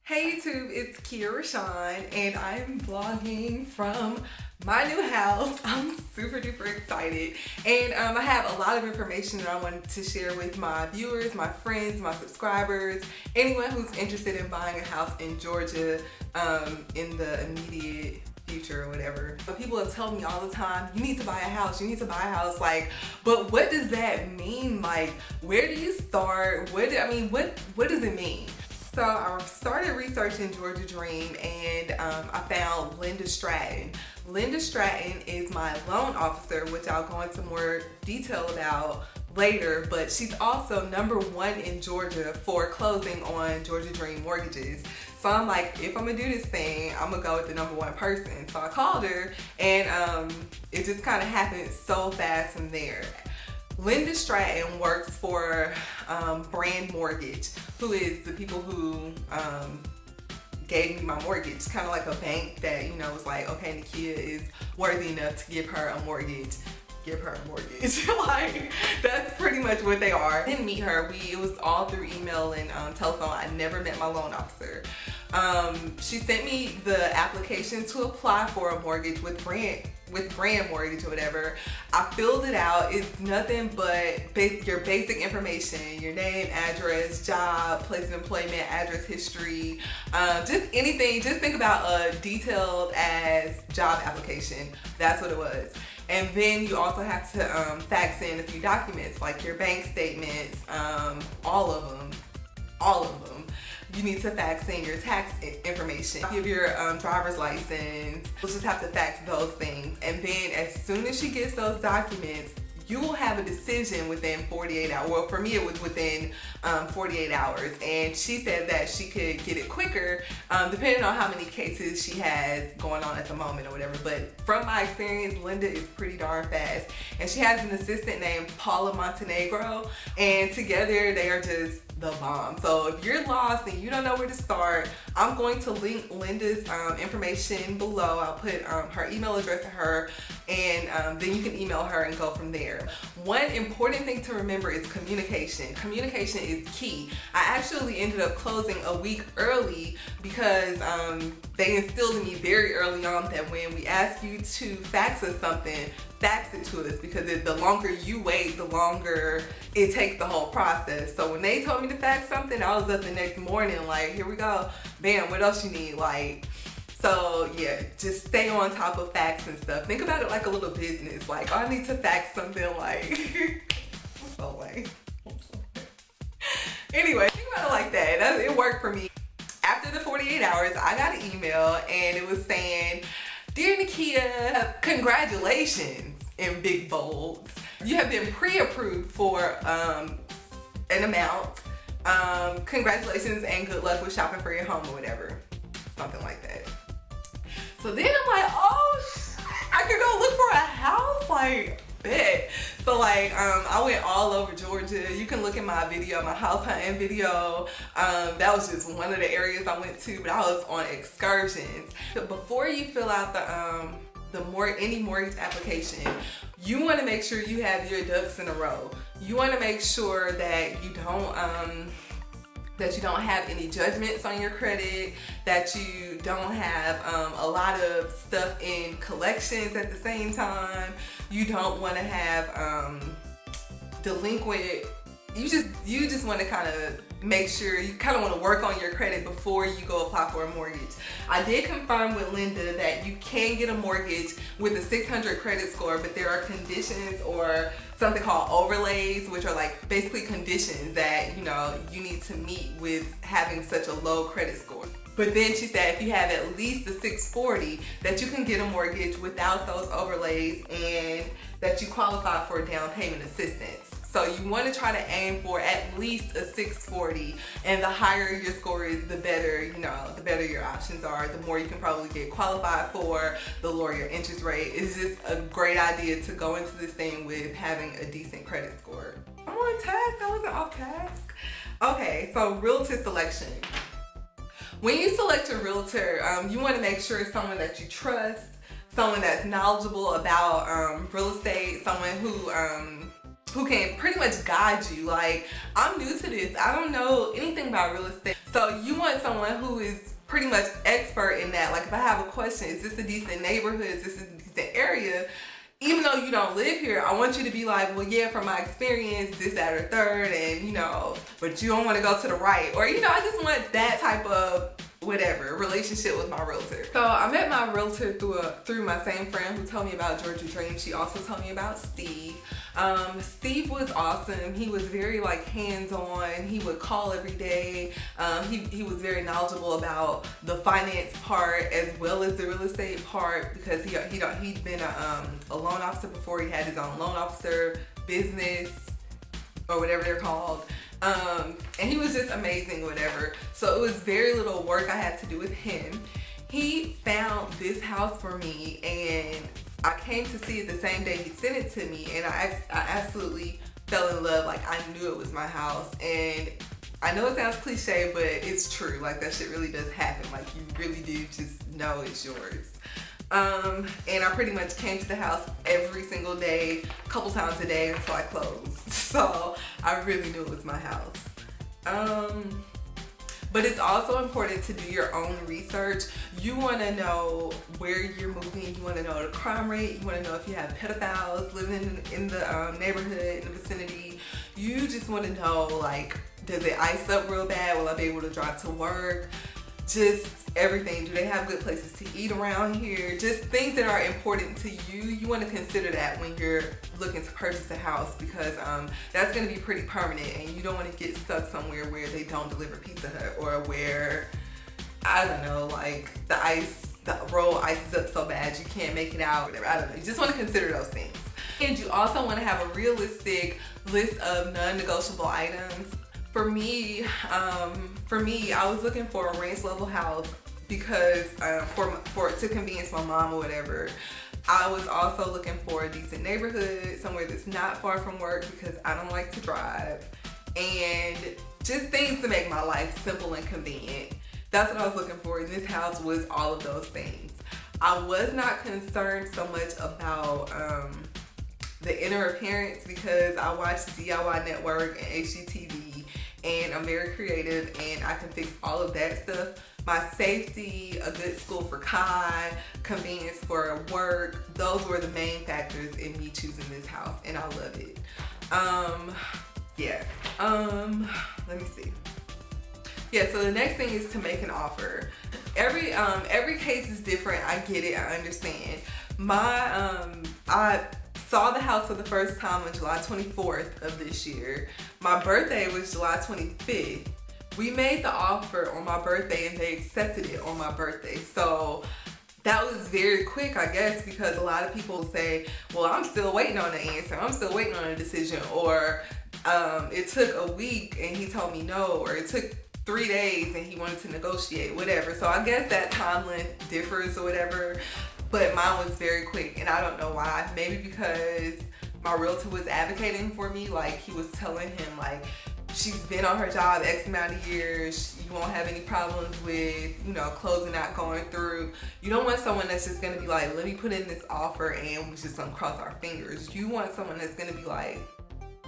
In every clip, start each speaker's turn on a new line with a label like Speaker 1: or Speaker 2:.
Speaker 1: Hey YouTube, it's Kori and I'm vlogging from my new house. I'm super duper excited and I have a lot of information that I wanted to share with my viewers, my friends, my subscribers, anyone who's interested in buying a house in Georgia in the immediate future or whatever. But people have told me all the time, you need to buy a house, you need to buy a house. Like, but what does that mean? Like, where do you start? What does it mean? So I started researching Georgia Dream and I found Linda Stratton. Linda Stratton is my loan officer, which I'll go into more detail about later, but she's also #1 in Georgia for closing on Georgia Dream mortgages. So I'm like, if I'm gonna do this thing, I'm gonna go with the #1 person. So I called her and it just kind of happened so fast from there. Linda Stratton works for Brand Mortgage, who is the people who gave me my mortgage. Kind of like a bank that, you know, was like, okay, Nakia is worthy enough to give her a mortgage. Give her a mortgage. Like, that's pretty much what they are. I didn't meet her. It was all through email and telephone. I never met my loan officer. She sent me the application to apply for a mortgage with Brand Mortgage or whatever. I filled it out. It's nothing but your basic information, your name, address, job, place of employment, address history, just anything. Just think about a detailed as job application. That's what it was. And then you also have to fax in a few documents like your bank statements, all of them. You need to fax in your tax information, give your driver's license. You'll just have to fax those things. And then as soon as she gets those documents, you will have a decision within 48 hours. Well, for me, it was within 48 hours. And she said that she could get it quicker, depending on how many cases she has going on at the moment or whatever. But from my experience, Linda is pretty darn fast. And she has an assistant named Paula Montenegro. And together, they are just the bomb. So if you're lost and you don't know where to start, I'm going to link Linda's information below. I'll put her email address to her, and then you can email her and go from there. One important thing to remember is communication. Communication is key. I actually ended up closing a week early because they instilled in me very early on that when we ask you to fax us something, fax it to us, because the longer you wait, the longer it takes the whole process. So when they told me to fax something, I was up the next morning like, here we go, bam, what else you need? Like, so yeah, just stay on top of facts and stuff. Think about it like a little business. Like, oh, I need to fax something, like, I'm so lame. Anyway, think about it like that. It worked for me. After the 48 hours, I got an email and it was saying, "Dear Nakia, congratulations," in big bold. "You have been pre-approved for an amount. Congratulations and good luck with shopping for your home," or whatever. Something like that. So then I'm like, oh, I could go look for a house? Like, bet. So like, I went all over Georgia. You can look at my video, my house hunting video. That was just one of the areas I went to, but I was on excursions. So before you fill out any mortgage application, you want to make sure you have your ducks in a row. You want to make sure that you don't have any judgments on your credit, that you don't have a lot of stuff in collections at the same time. You don't want to have delinquent. You just want to kind of make sure you kind of want to work on your credit before you go apply for a mortgage. I did confirm with Linda that you can get a mortgage with a 600 credit score, but there are conditions or something called overlays, which are like basically conditions that, you know, you need to meet with having such a low credit score. But then she said if you have at least a 640, that you can get a mortgage without those overlays and that you qualify for down payment assistance. So you want to try to aim for at least a 640, and the higher your score is, the better, you know, the better your options are, the more you can probably get qualified for, the lower your interest rate. It's just a great idea to go into this thing with having a decent credit score. I'm on task, I wasn't off task. Okay, so Realty Selection. When you select a realtor, you want to make sure it's someone that you trust, someone that's knowledgeable about real estate, someone who can pretty much guide you. Like, I'm new to this. I don't know anything about real estate. So you want someone who is pretty much expert in that. Like, if I have a question, is this a decent neighborhood? Is this a decent area? Even though you don't live here, I want you to be like, well, yeah, from my experience, this, that, or third, and but you don't want to go to the right. Or, I just want that type of whatever relationship with my realtor. So I met my realtor through my same friend who told me about Georgia Dream. She also told me about Steve. Steve was awesome. He was very hands-on. He would call every day. He was very knowledgeable about the finance part as well as the real estate part, because he'd been a loan officer before. He had his own loan officer business or whatever they're called. And he was just amazing, whatever. So it was very little work I had to do with him. He found this house for me, and I came to see it the same day he sent it to me, and I absolutely fell in love. Like, I knew it was my house. And I know it sounds cliche, but it's true. Like, that shit really does happen. Like, you really do just know it's yours. And I pretty much came to the house every single day, a couple times a day until I closed. So I really knew it was my house. But it's also important to do your own research. You want to know where you're moving. You want to know the crime rate. You want to know if you have pedophiles living in the neighborhood, in the vicinity. You just want to know, like, does it ice up real bad? Will I be able to drive to work? Just everything. Do they have good places to eat around here? Just things that are important to you. You want to consider that when you're looking to purchase a house, because that's going to be pretty permanent, and you don't want to get stuck somewhere where they don't deliver Pizza Hut, or where, I don't know, like the roll ices up so bad you can't make it out, whatever. I don't know. You just want to consider those things. And you also want to have a realistic list of non-negotiable items. For me, I was looking for a ranch level house because to convenience my mom or whatever. I was also looking for a decent neighborhood, somewhere that's not far from work, because I don't like to drive, and just things to make my life simple and convenient. That's what I was looking for, and this house was all of those things. I was not concerned so much about the inner appearance, because I watch DIY Network and HGTV, and I'm very creative, and I can fix all of that stuff. My safety, a good school for Kai, convenience for work, those were the main factors in me choosing this house, and I love it. Let me see. Yeah, so the next thing is to make an offer. Every case is different. I get it. I understand. I saw the house for the first time on July 24th of this year. My birthday was July 25th. We made the offer on my birthday, and they accepted it on my birthday. So that was very quick, I guess, because a lot of people say, well, I'm still waiting on the answer. I'm still waiting on a decision. Or it took a week and he told me no. Or it took 3 days and he wanted to negotiate, whatever. So I guess that time length differs or whatever. But mine was very quick, and I don't know why. Maybe because my realtor was advocating for me. Like, he was telling him, like, she's been on her job X amount of years. You won't have any problems with, closing out, going through. You don't want someone that's just gonna be like, let me put in this offer and we're just gonna cross our fingers. You want someone that's gonna be like,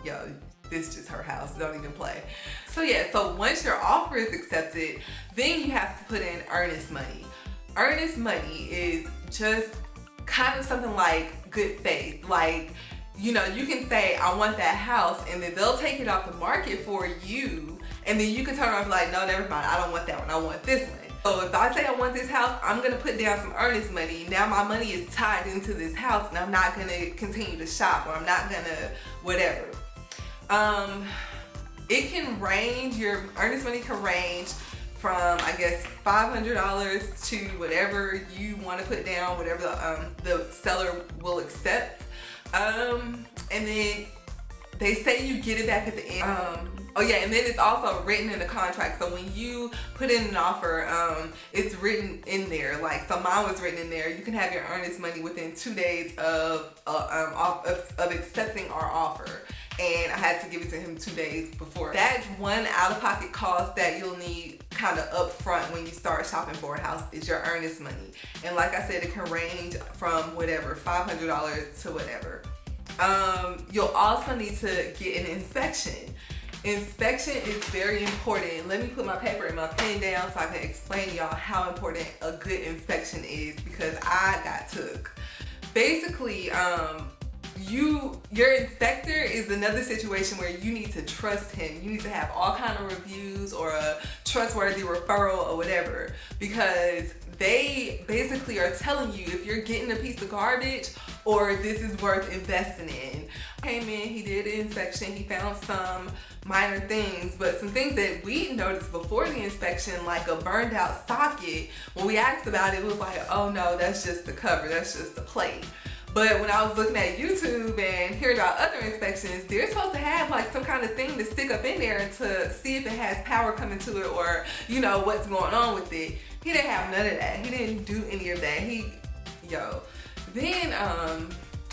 Speaker 1: yo, this is just her house, don't even play. So yeah, so once your offer is accepted, then you have to put in earnest money. Earnest money is just kind of something like good faith. Like, you can say, I want that house, and then they'll take it off the market for you, and then you can turn around and be like, no, never mind, I don't want that one, I want this one. So if I say I want this house, I'm gonna put down some earnest money. Now my money is tied into this house, and I'm not gonna continue to shop, or I'm not gonna whatever. It can range, your earnest money can range from, I guess, $500 to whatever you want to put down, whatever the seller will accept. And then they say you get it back at the end. Oh yeah, and then it's also written in the contract. So when you put in an offer, it's written in there. Like, so mine was written in there. You can have your earnest money within 2 days of accepting our offer. And I had to give it to him 2 days before. That's one out-of-pocket cost that you'll need kind of upfront when you start shopping for a house, is your earnest money. And like I said, it can range from whatever, $500 to whatever. You'll also need to get an inspection. Inspection is very important. Let me put my paper and my pen down so I can explain to y'all how important a good inspection is, because I got took. Basically, your inspector is another situation where you need to trust him. You need to have all kind of reviews or a trustworthy referral or whatever, because they basically are telling you if you're getting a piece of garbage or this is worth investing in. Came in, he did an inspection, he found some minor things, but some things that we noticed before the inspection, like a burned out socket, when we asked about it, it was like, oh no, that's just the cover, that's just the plate. But when I was looking at YouTube and hearing about other inspections, they're supposed to have like some kind of thing to stick up in there to see if it has power coming to it, or you know what's going on with it. He didn't have none of that. He didn't do any of that. Then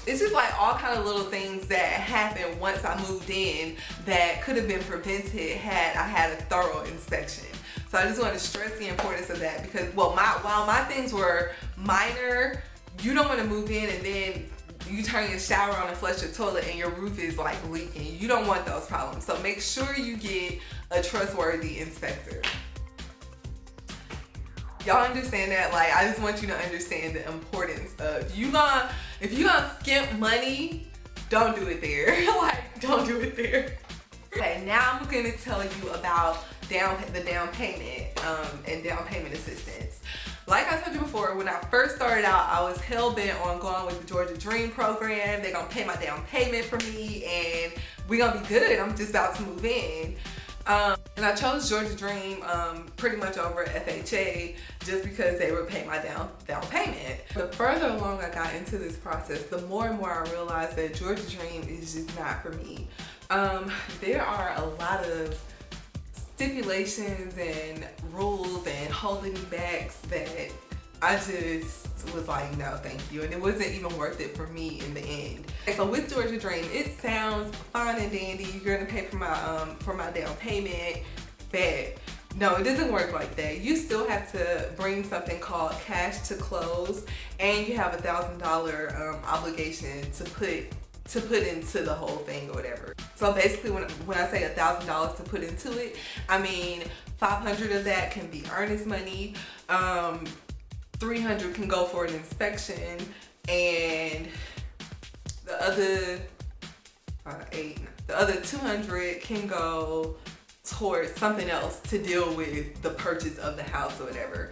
Speaker 1: it's just like all kind of little things that happened once I moved in that could have been prevented had I had a thorough inspection. So I just want to stress the importance of that, because while my things were minor, you don't want to move in and then you turn your shower on and flush your toilet and your roof is like leaking. You don't want those problems. So make sure you get a trustworthy inspector. Y'all understand that? Like, I just want you to understand the importance of, if you gonna skimp money, don't do it there. Like, don't do it there. Okay, now I'm gonna tell you about the down payment and down payment assistance. Like I told you before, when I first started out, I was hell-bent on going with the Georgia Dream program. They're gonna pay my down payment for me and we're gonna be good. I'm just about to move in. And I chose Georgia Dream pretty much over FHA just because they would pay my down payment. The further along I got into this process, the more and more I realized that Georgia Dream is just not for me. There are a lot of stipulations and rules and holding me back that I just was like, no thank you, and it wasn't even worth it for me in the end. So with Georgia Dream, it sounds fine and dandy. You're gonna pay for my down payment, but no, it doesn't work like that. You still have to bring something called cash to close, and you have $1,000 obligation to put into the whole thing or whatever. So basically when I say $1,000 to put into it, I mean 500 of that can be earnest money, 300 can go for an inspection, and the other 200 can go towards something else to deal with the purchase of the house or whatever.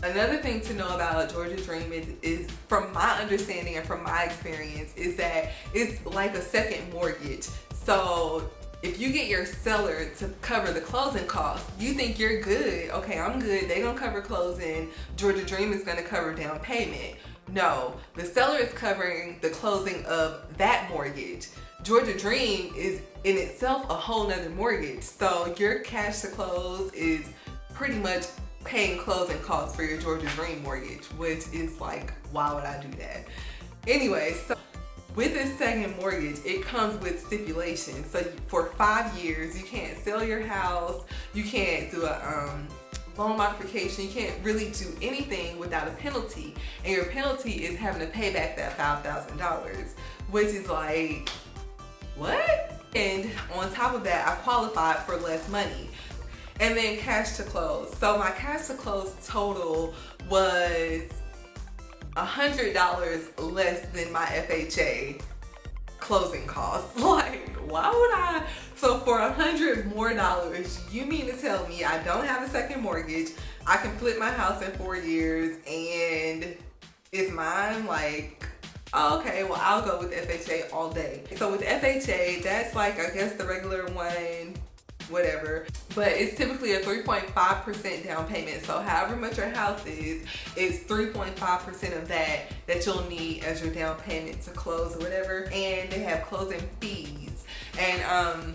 Speaker 1: Another thing to know about Georgia Dream is from my understanding and from my experience, is that it's like a second mortgage. So if you get your seller to cover the closing costs, you think you're good. Okay, I'm good. They're gonna cover closing. Georgia Dream is gonna cover down payment. No, the seller is covering the closing of that mortgage. Georgia Dream is in itself a whole nother mortgage. So your cash to close is pretty much paying closing costs for your Georgia Dream mortgage, which is like, why would I do that? Anyway, so with this second mortgage, it comes with stipulations. So for 5 years, you can't sell your house, you can't do a loan modification, you can't really do anything without a penalty. And your penalty is having to pay back that $5,000, which is like, what? And on top of that, I qualified for less money. And then cash to close. So my cash to close total was $100 less than my FHA closing costs. Like, why would I? So for $100 more, you mean to tell me I don't have a second mortgage, I can flip my house in 4 years and it's mine? Like, okay, well, I'll go with FHA all day. So with FHA, that's like, I guess the regular one, whatever, but it's typically a 3.5% down payment. So however much your house is, it's 3.5% of that you'll need as your down payment to close or whatever. And they have closing fees, and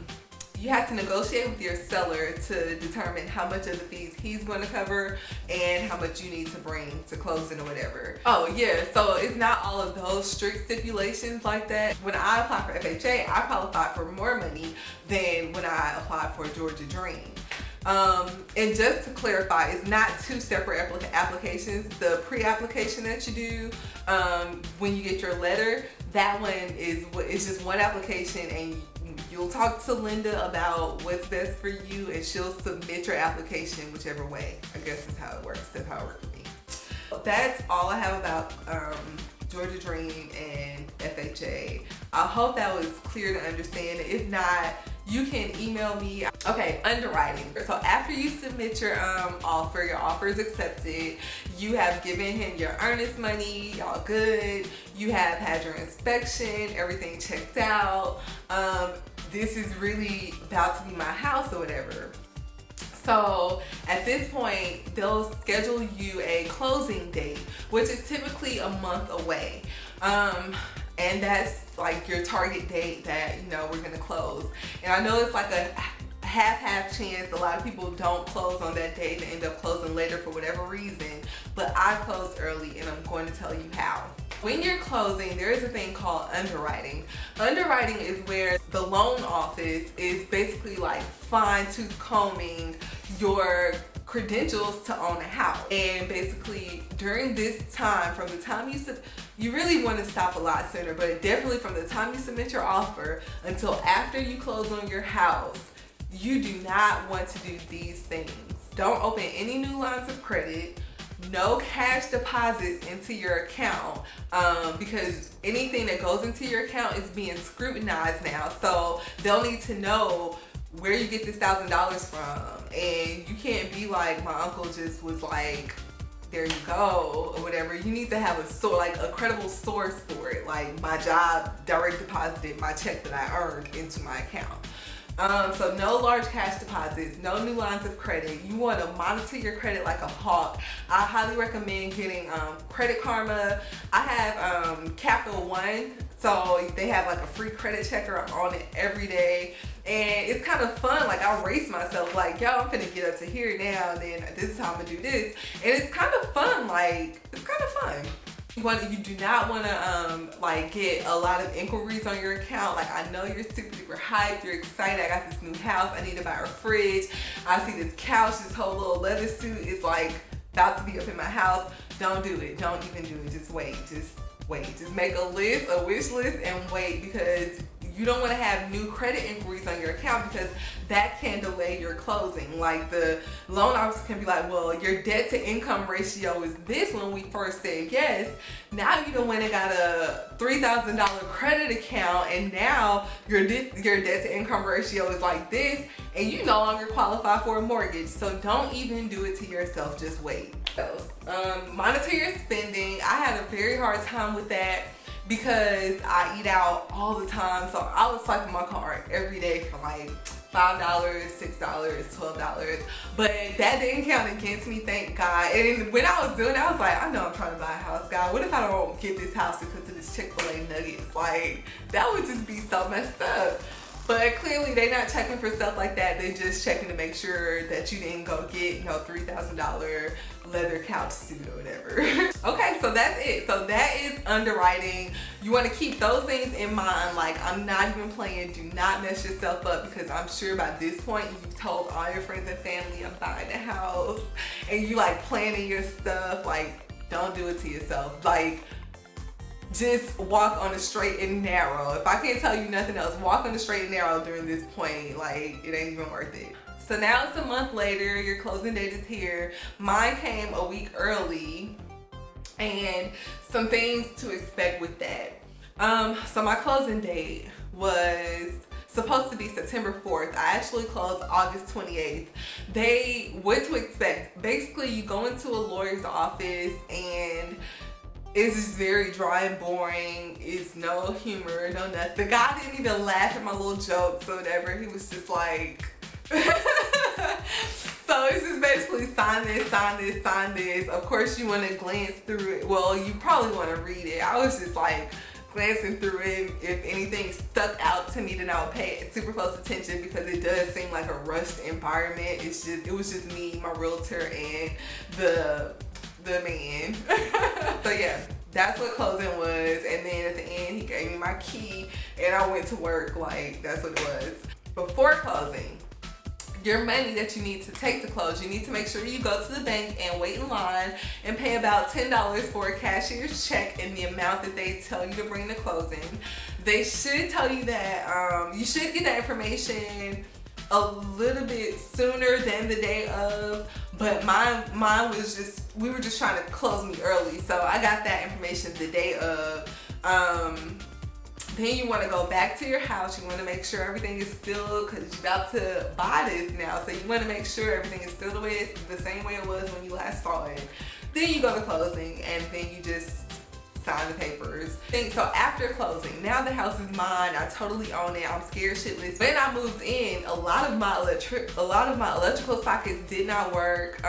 Speaker 1: you have to negotiate with your seller to determine how much of the fees he's going to cover and how much you need to bring to closing or whatever. Oh yeah, so it's not all of those strict stipulations like that. When I applied for FHA, I qualified for more money than when I applied for Georgia Dream. And just to clarify, it's not two separate applications. The pre-application that you do when you get your letter, that one it's just one application, and you'll talk to Linda about what's best for you, and she'll submit your application whichever way. I guess is how it works. That's how it works for me. That's all I have about Georgia Dream and FHA. I hope that was clear to understand. If not, you can email me. Okay, underwriting. So after you submit your offer, your offer is accepted. You have given him your earnest money, y'all good. You have had your inspection, everything checked out. This is really about to be my house or whatever. So at this point, they'll schedule you a closing date, which is typically a month away. And that's like your target date that, you know, we're gonna close. And I know it's like a half chance. A lot of people don't close on that day. They end up closing later for whatever reason. But I closed early, and I'm going to tell you how. When you're closing, there is a thing called underwriting. Underwriting is where the loan office is basically like fine-tooth combing your credentials to own a house. And basically during this time, from the time you really want to stop a lot sooner, but definitely from the time you submit your offer until after you close on your house, you do not want to do these things. Don't open any new lines of credit. No cash deposits into your account, because anything that goes into your account is being scrutinized now. So they'll need to know where you get this $1,000 from, and you can't be like, my uncle just was like, there you go, or whatever. You need to have a credible source for it. Like, my job direct deposited my check that I earned into my account. So no large cash deposits, no new lines of credit. You want to monitor your credit like a hawk. I highly recommend getting Credit Karma. I have Capital One, so they have like a free credit checker. I'm on it every day, and it's kind of fun. Like, I race myself, like, yo, I'm finna get up to here now, and then this is how I'm gonna do this, and it's kind of fun. Like, it's kind of fun. You do not want to like get a lot of inquiries on your account. Like, I know you're super duper hyped, you're excited, I got this new house, I need to buy a fridge, I see this couch, this whole little leather suit is like about to be up in my house. Don't do it. Don't even do it. Just wait. Just make a list, a wish list, and wait, because you don't want to have new credit inquiries on your account, because that can delay your closing. Like, the loan officer can be like, well, your debt to income ratio is this when we first said yes. Now you done went and got a $3,000 credit account, and now your debt to income ratio is like this, and you no longer qualify for a mortgage. So don't even do it to yourself. Just wait. Monitor your spending. I had a very hard time with that, because I eat out all the time. So I was swiping my card every day for like $5, $6, $12. But that didn't count against me, thank God. And when I was doing it, I was like, I know I'm trying to buy a house, God. What if I don't get this house because of this Chick-fil-A nuggets? Like, that would just be so messed up. But clearly they're not checking for stuff like that. They're just checking to make sure that you didn't go get, you know, $3,000 leather couch suit or whatever. Okay, so that's it. So that is underwriting. You want to keep those things in mind. Like, I'm not even playing. Do not mess yourself up, because I'm sure by this point you've told all your friends and family, I'm buying a house, and you like planning your stuff. Like, don't do it to yourself. Like, just walk on the straight and narrow. If I can't tell you nothing else, walk on the straight and narrow during this point. Like, it ain't even worth it. So now it's a month later, your closing date is here. Mine came a week early, and some things to expect with that. So my closing date was supposed to be September 4th. I actually closed August 28th. What to expect? Basically, you go into a lawyer's office, and it's just very dry and boring. It's no humor, no nothing. The guy didn't even laugh at my little jokes or whatever. He was just like, so it's just basically sign this, sign this, sign this. Of course, you want to glance through it. Well, you probably want to read it. I was just like glancing through it. If anything stuck out to me, then I would pay super close attention, because it does seem like a rushed environment. It was just me, my realtor, and the man. So yeah, that's what closing was. And then at the end, he gave me my key, and I went to work. Like, that's what it was. Before closing, your money that you need to take to close. You need to make sure you go to the bank and wait in line and pay about $10 for a cashier's check in the amount that they tell you to bring to closing. They should tell you that you should get that information a little bit sooner than the day of, but mine was just, we were just trying to close me early, so I got that information the day of. Then you want to go back to your house. You want to make sure everything is still, because you're about to buy this now, so you want to make sure everything is still the same way it was when you last saw it. Then you go to closing, and then you just sign the papers. So after closing, now the house is mine. I totally own it. I'm scared shitless. When I moved in, a lot of my electrical sockets did not work.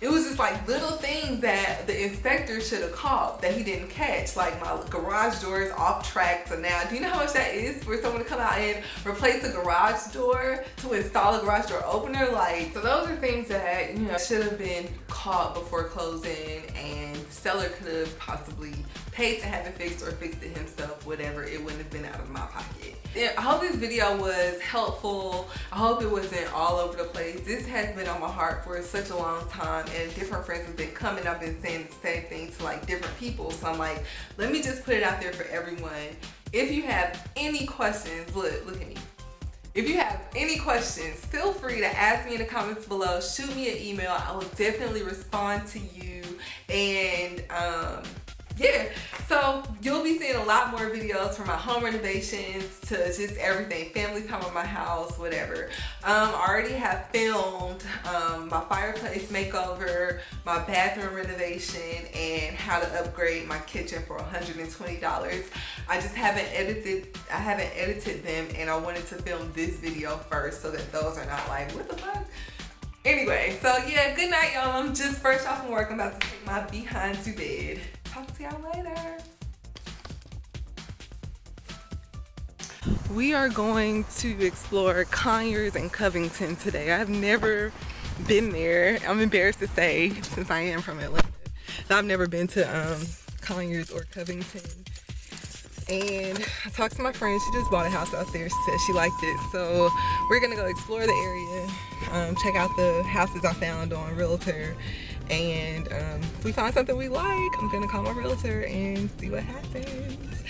Speaker 1: It was just like little things that the inspector should have caught that he didn't catch. Like my garage door is off track. So now, do you know how much that is for someone to come out and replace a garage door to install a garage door opener? Like, so those are things that, you know, should have been caught before closing, and the seller could have possibly paid to have it fixed or fixed it himself, whatever. It wouldn't have been out of my pocket. Yeah, I hope this video was helpful. I hope it wasn't all over the place. This has been on my heart for such a long time, and different friends have been coming. I've been saying the same thing to like different people. So I'm like, let me just put it out there for everyone. If you have any questions, look at me. If you have any questions, feel free to ask me in the comments below. Shoot me an email. I will definitely respond to you. And yeah, so you'll be seeing a lot more videos from my home renovations to just everything, family time in my house, whatever. I already have filmed my fireplace makeover, my bathroom renovation, and how to upgrade my kitchen for $120. I just haven't edited them, and I wanted to film this video first so that those are not like, what the fuck? Anyway, so yeah, good night, y'all. I'm just fresh off from work. I'm about to take my behind to bed. Talk to y'all later. We are going to explore Conyers and Covington today. I've never been there. I'm embarrassed to say, since I am from Atlanta, that I've never been to Conyers or Covington. And I talked to my friend. She just bought a house out there. She said she liked it. So we're gonna go explore the area, check out the houses I found on Realtor. And if we find something we like, I'm gonna call my realtor and see what happens.